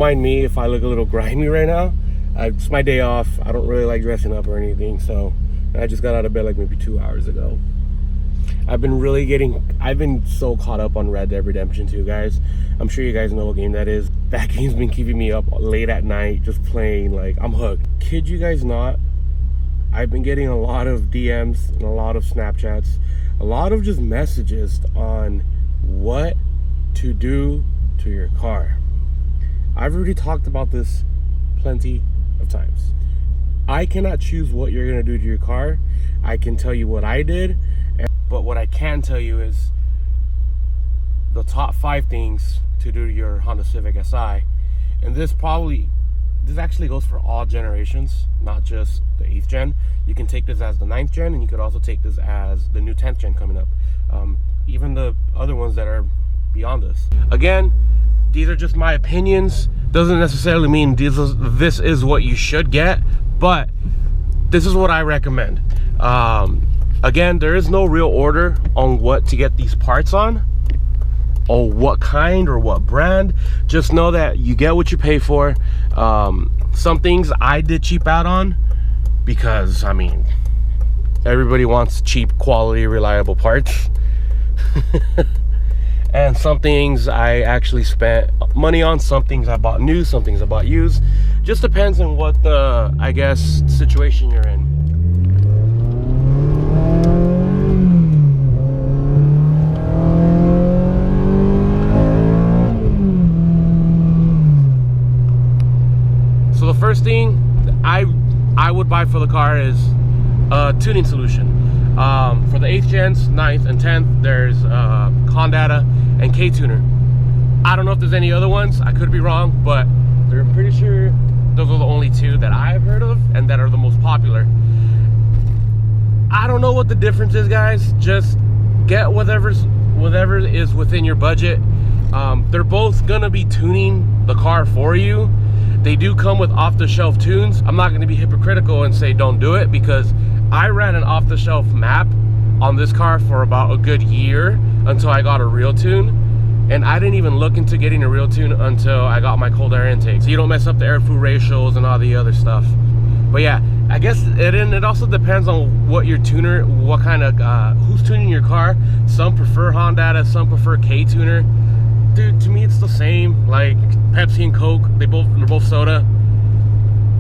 mind me if I look a little grimy right now. It's my day off. I don't really like dressing up or anything, so I just got out of bed like maybe 2 hours ago. I've been so caught up on Red Dead Redemption 2, guys. I'm sure you guys know what game that is. That game's been keeping me up late at night just playing. Like, I'm hooked. Kid you guys not, I've been getting a lot of DMs and a lot of Snapchats, a lot of just messages on what to do to your car. I've already talked about this plenty of times. I cannot choose what you're gonna do to your car. I can tell you what I did, but what I can tell you is the top 5 things to do to your Honda Civic Si. And this actually goes for all generations, not just the 8th gen. You can take this as the 9th gen, and you could also take this as the new 10th gen coming up. Even the other ones that are beyond this. Again, these are just my opinions. Doesn't necessarily mean this is what you should get, but this is what I recommend. Again, there is no real order on what to get these parts on, or what kind or what brand. Just know that you get what you pay for. Some things I did cheap out on because, I mean, everybody wants cheap, quality, reliable parts. And some things I actually spent money on. Some things I bought new, some things I bought used. Just depends on what the, I guess, situation you're in. So the first thing I would buy for the car is a tuning solution. For the 8th gens, 9th, and 10th, there's Condata and K-Tuner. I don't know if there's any other ones. I could be wrong, but I'm pretty sure those are the only 2 that I've heard of and that are the most popular. I don't know what the difference is, guys. Just get whatever is within your budget. They're both gonna be tuning the car for you. They do come with off-the-shelf tunes. I'm not gonna be hypocritical and say don't do it, because I ran an off-the-shelf map on this car for about a good year until I got a real tune. And I didn't even look into getting a real tune until I got my cold air intake. So you don't mess up the air-fuel ratios and all the other stuff. But yeah, I guess it also depends on what your tuner, what kind of, who's tuning your car. Some prefer Honda, some prefer K-Tuner. Dude, to me it's the same. Like Pepsi and Coke, they're both soda.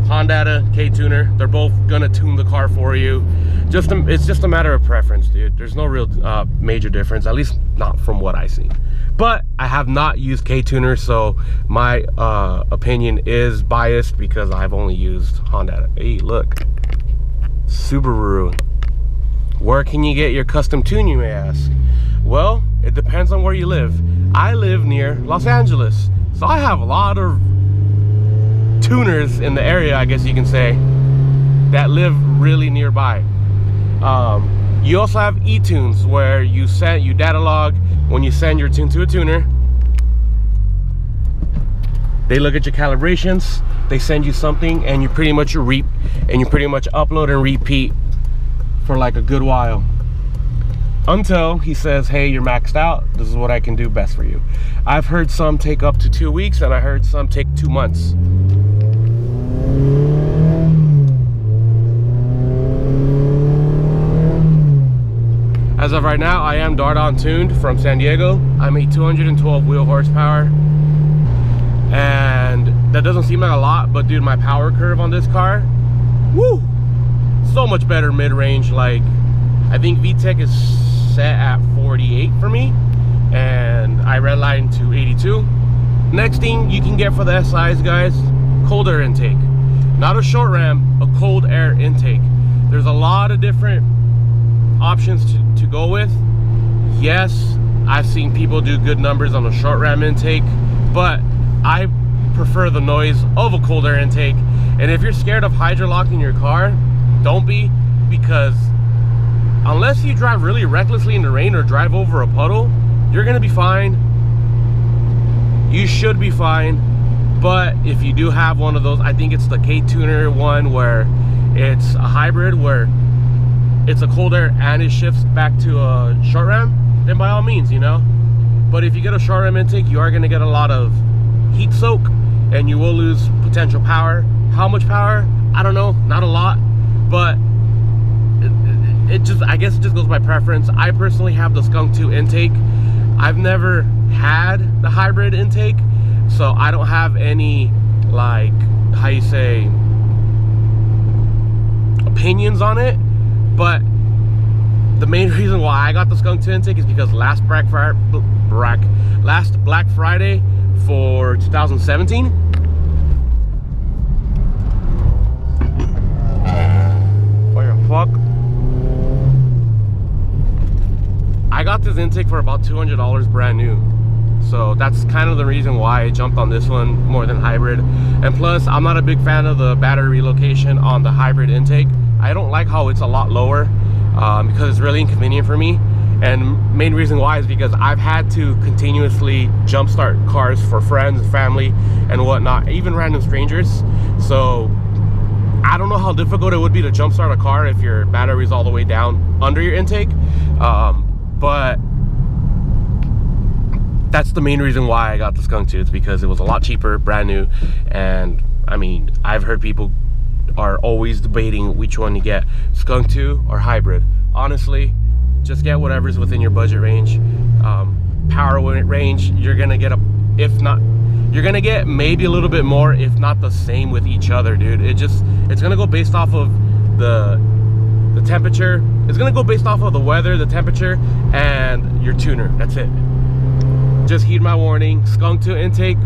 Honda, K-Tuner, they're both gonna tune the car for you. It's just a matter of preference, dude. There's no real major difference, at least not from what I see. But I have not used K-Tuner, so my opinion is biased because I've only used Honda. Hey, look, Subaru. Where can you get your custom tune, you may ask? Well, it depends on where you live. I live near Los Angeles, so I have a lot of tuners in the area, I guess you can say, that live really nearby. You also have eTunes, where you data log when you send your tune to a tuner. They look at your calibrations, they send you something, and you pretty much upload and repeat for like a good while, until he says, hey, you're maxed out, this is what I can do best for you. I've heard some take up to 2 weeks, and I heard some take 2 months. As of right now, I am DardanTuned from San Diego. I'm a 212 wheel horsepower, and that doesn't seem like a lot, but dude, my power curve on this car, woo, so much better mid-range. Like, I think VTEC is set at 48 for me, and I redline to 82. Next thing you can get for the SIs, guys, cold air intake. Not a short ram, a cold air intake. There's a lot of different options to go with. Yes, I've seen people do good numbers on a short ram intake, but I prefer the noise of a cold air intake. And if you're scared of hydrolocking your car, don't be, because unless you drive really recklessly in the rain or drive over a puddle, you're gonna be fine. You should be fine. But if you do have one of those, I think it's the K-Tuner one, where it's a hybrid, where it's a cold air and it shifts back to a short ram, then by all means, you know. But if you get a short ram intake, you are going to get a lot of heat soak, and you will lose potential power. How much power? I don't know, not a lot, but I guess it just goes by preference. I personally have the Skunk 2 intake. I've never had the hybrid intake, so I don't have any, like, how you say, opinions on it. But the main reason why I got the Skunk 2 intake is because last Black Friday for 2017, what the fuck? I got this intake for about $200 brand new. So that's kind of the reason why I jumped on this one more than hybrid. And plus, I'm not a big fan of the battery relocation on the hybrid intake. I don't like how it's a lot lower because it's really inconvenient for me. And main reason why is because I've had to continuously jumpstart cars for friends, family, and whatnot, even random strangers. So I don't know how difficult it would be to jumpstart a car if your battery is all the way down under your intake. But that's the main reason why I got the Skunk 2. It's because it was a lot cheaper, brand new. And I mean, I've heard people are always debating which one to get, Skunk 2 or hybrid. Honestly, just get whatever's within your budget range. Power range, you're gonna get you're gonna get maybe a little bit more, if not the same with each other, dude. It's gonna go based off of the temperature. It's gonna go based off of the weather, the temperature, and your tuner. That's it. Just heed my warning. Skunk 2 intake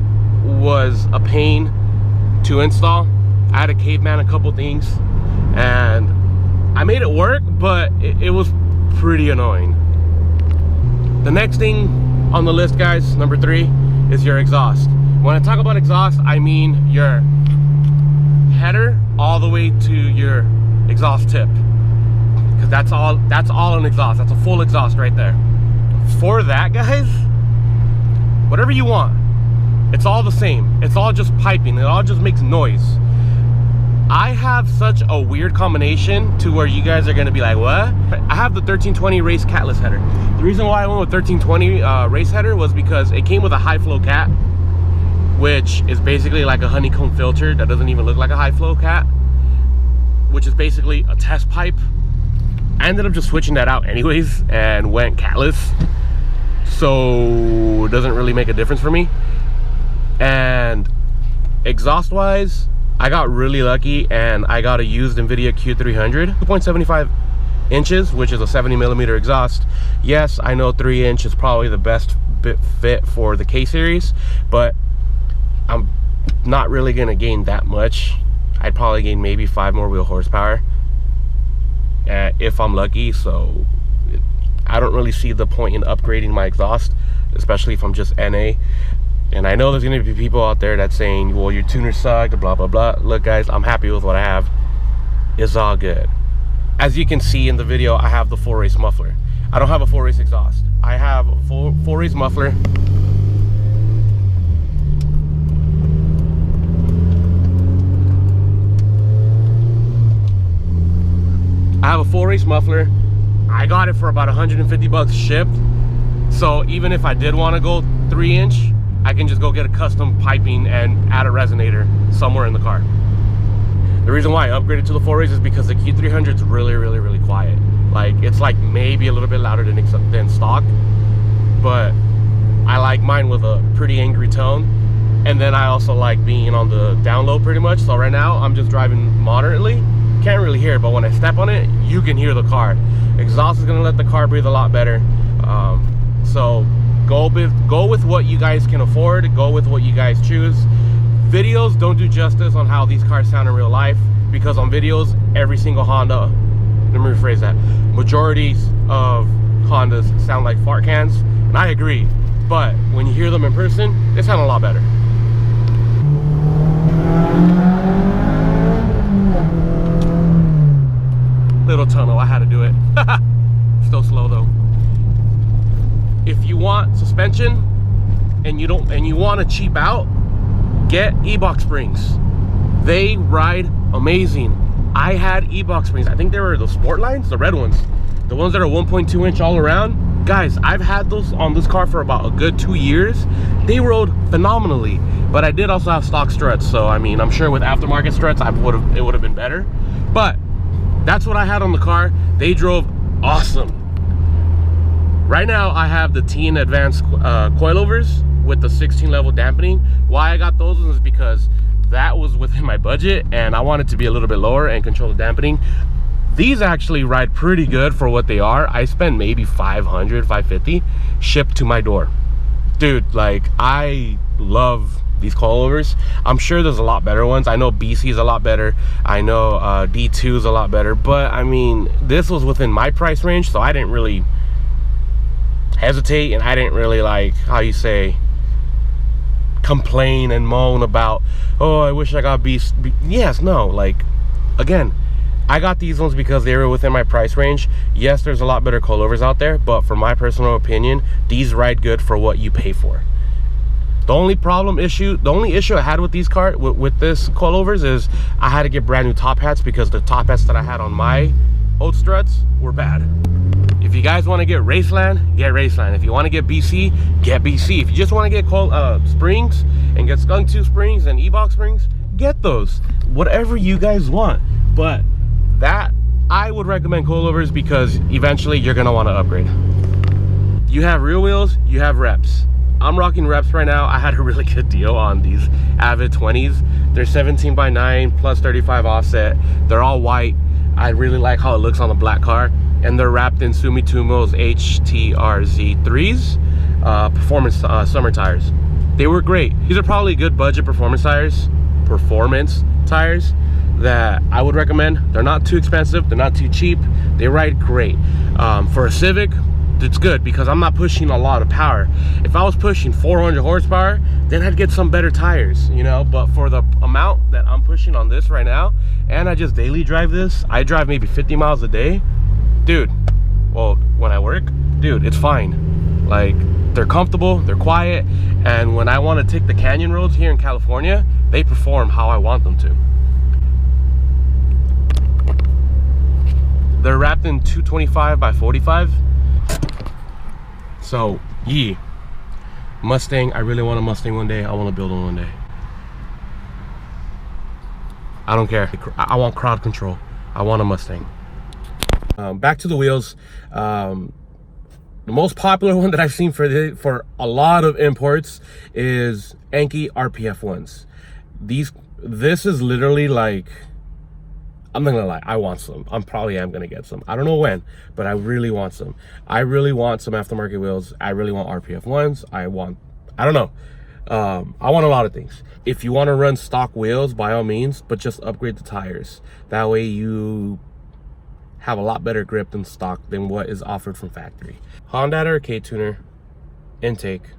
was a pain to install. I had to caveman a couple things, and I made it work, but it was pretty annoying. The next thing on the list, guys, number 3, is your exhaust. When I talk about exhaust, I mean your header all the way to your exhaust tip, because that's all an exhaust. That's a full exhaust right there. For that, guys, whatever you want, it's all the same. It's all just piping. It all just makes noise. I have such a weird combination to where you guys are gonna be like, what? I have the 1320 race Catless header. The reason why I went with 1320 race header was because it came with a high flow cat, which is basically like a honeycomb filter that doesn't even look like a high flow cat, which is basically a test pipe. I ended up just switching that out anyways and went Catless, so it doesn't really make a difference for me. And exhaust wise, I got really lucky and I got a used Invidia Q300, 2.75 inches, which is a 70mm exhaust. Yes, I know 3-inch is probably the best fit for the K series, but I'm not really gonna gain that much. I'd probably gain maybe 5 more wheel horsepower if I'm lucky. So I don't really see the point in upgrading my exhaust, especially if I'm just NA. And I know there's gonna be people out there that's saying, well, your tuner sucked, blah blah blah. Look, guys, I'm happy with what I have. It's all good. As you can see in the video, I have the full race muffler. I don't have a full race exhaust. I have a full race muffler. I have a full race muffler. I got it for about 150 bucks shipped. So even if I did want to go 3-inch, I can just go get a custom piping and add a resonator somewhere in the car. The reason why I upgraded to the full race is because the Q300 is really quiet. Like, it's like maybe a little bit louder than stock, but I like mine with a pretty angry tone. And then I also like being on the down low pretty much. So right now I'm just driving moderately. Can't really hear it, but when I step on it, you can hear the car. Exhaust is gonna let the car breathe a lot better. So go with what you guys can afford. Go with what you guys choose. Videos don't do justice on how these cars sound in real life, because on videos, every single Honda, let me rephrase that, majorities of Hondas sound like fart cans, and I agree. But when you hear them in person, they sound a lot better. Little tunnel, I had to do it. Still slow though. If you want suspension and you want to cheap out, get Eibach springs. They ride amazing. I had Eibach springs. I think they were the sport lines, the red ones, the ones that are 1.2-inch all around. Guys, I've had those on this car for about a good 2 years. They rode phenomenally. But I did also have stock struts, so I mean, I'm sure with aftermarket struts it would have been better. But that's what I had on the car. They drove awesome. Right now I have the TEIN advanced coilovers with the 16 level dampening. Why I got those is because that was within my budget and I wanted to be a little bit lower and control the dampening. These actually ride pretty good for what they are. I spent maybe 500, 550 shipped to my door. Dude, like, I love these coilovers. I'm sure there's a lot better ones. I know BC is a lot better. I know D2 is a lot better. But I mean, this was within my price range, so I didn't really hesitate, and I didn't really, like, how you say, complain and moan about, oh, I wish I got BC. Yes, no, like, again, I got these ones because they were within my price range. Yes, there's a lot better coilovers out there, but for my personal opinion, these ride good for what you pay for. The only issue I had with these with this coilovers is I had to get brand new top hats because the top hats that I had on my old struts were bad. If you guys want to get Raceland, get Raceland. If you want to get BC, get BC. If you just want to get springs and get Skunk 2 springs and Eibach springs, get those. Whatever you guys want. But that, I would recommend coilovers because eventually you're going to want to upgrade. You have real wheels, you have reps. I'm rocking reps right now. I had a really good deal on these Avid 20s. They're 17x9 plus 35 offset. They're all white. I really like how it looks on the black car. And they're wrapped in Sumitomo's HTR Z 3s, performance summer tires. They were great. These are probably good budget performance tires that I would recommend. They're not too expensive, they're not too cheap, they ride great. For a Civic, it's good because I'm not pushing a lot of power. If I was pushing 400 horsepower, then I'd get some better tires, you know. But for the amount that I'm pushing on this right now, and I just daily drive this, I drive maybe 50 miles a day, dude. Well, when I work, dude, it's fine. Like, they're comfortable, they're quiet, and when I want to take the canyon roads here in California, they perform how I want them to. They're wrapped in 225x45. So, yeah. Mustang, I really want a Mustang one day. I want to build one day. I don't care. I want crowd control. I want a Mustang. Back to the wheels. The most popular one that I've seen for a lot of imports is Enkei RPF ones. This is literally like, I'm not gonna lie, I want some. I probably am gonna get some. I don't know when, but I really want some. I really want some aftermarket wheels. I really want RPF ones. I don't know. I want a lot of things. If you want to run stock wheels, by all means, but just upgrade the tires. That way you have a lot better grip than stock than what is offered from factory. Honda or K-tuner, intake,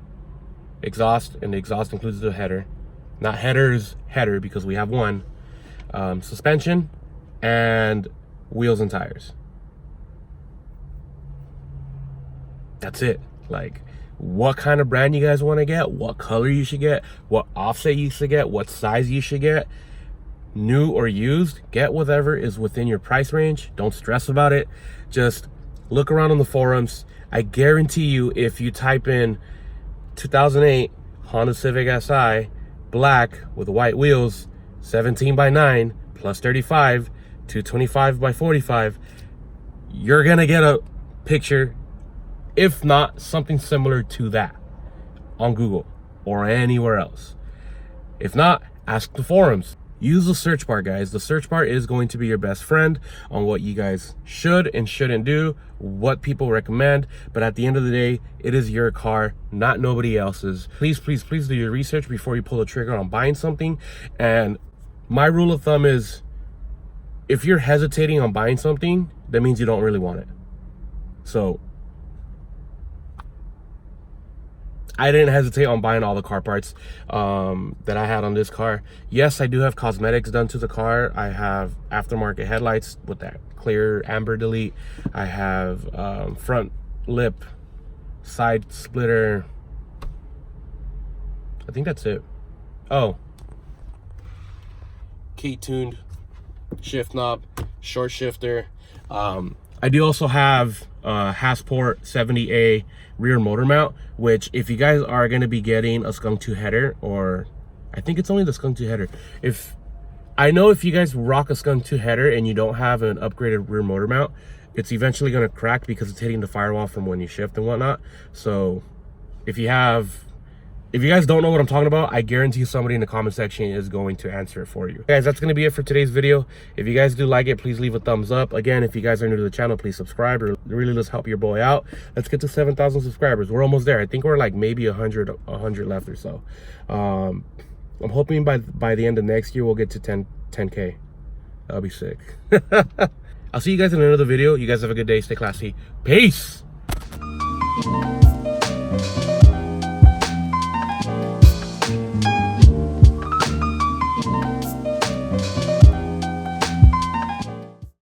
exhaust, and the exhaust includes the header. Not header because we have one. Suspension, and wheels and tires. That's it. Like, what kind of brand you guys want to get, what color you should get, what offset you should get, what size you should get, new or used, get whatever is within your price range. Don't stress about it. Just look around on the forums. I guarantee you, if you type in 2008 Honda Civic Si black with white wheels, 17x9 plus 35, 225x45, you're gonna get a picture, if not something similar to that, on Google or anywhere else. If not, ask the forums. Use the search bar, guys. The search bar is going to be your best friend on what you guys should and shouldn't do, what people recommend. But at the end of the day, it is your car, not nobody else's. Please, please, please do your research before you pull the trigger on buying something. And my rule of thumb is, if you're hesitating on buying something, that means you don't really want it. So I didn't hesitate on buying all the car parts that I had on this car. Yes, I do have cosmetics done to the car. I have aftermarket headlights with that clear amber delete. I have front lip, side splitter. I think that's it. Oh, K-tuned shift knob, short shifter. I do also have Hasport 70A rear motor mount, which if you guys are going to be getting a Skunk 2 header, or I think it's only the Skunk 2 header. I know if you guys rock a Skunk 2 header and you don't have an upgraded rear motor mount, it's eventually going to crack because it's hitting the firewall from when you shift and whatnot. So if you guys don't know what I'm talking about, I guarantee somebody in the comment section is going to answer it for you. Guys, that's going to be it for today's video. If you guys do like it, please leave a thumbs up. Again, if you guys are new to the channel, please subscribe. It really does help your boy out. Let's get to 7,000 subscribers. We're almost there. I think we're like maybe 100 left or so. I'm hoping by the end of next year we'll get to 10K. That'll be sick. I'll see you guys in another video. You guys have a good day. Stay classy. Peace.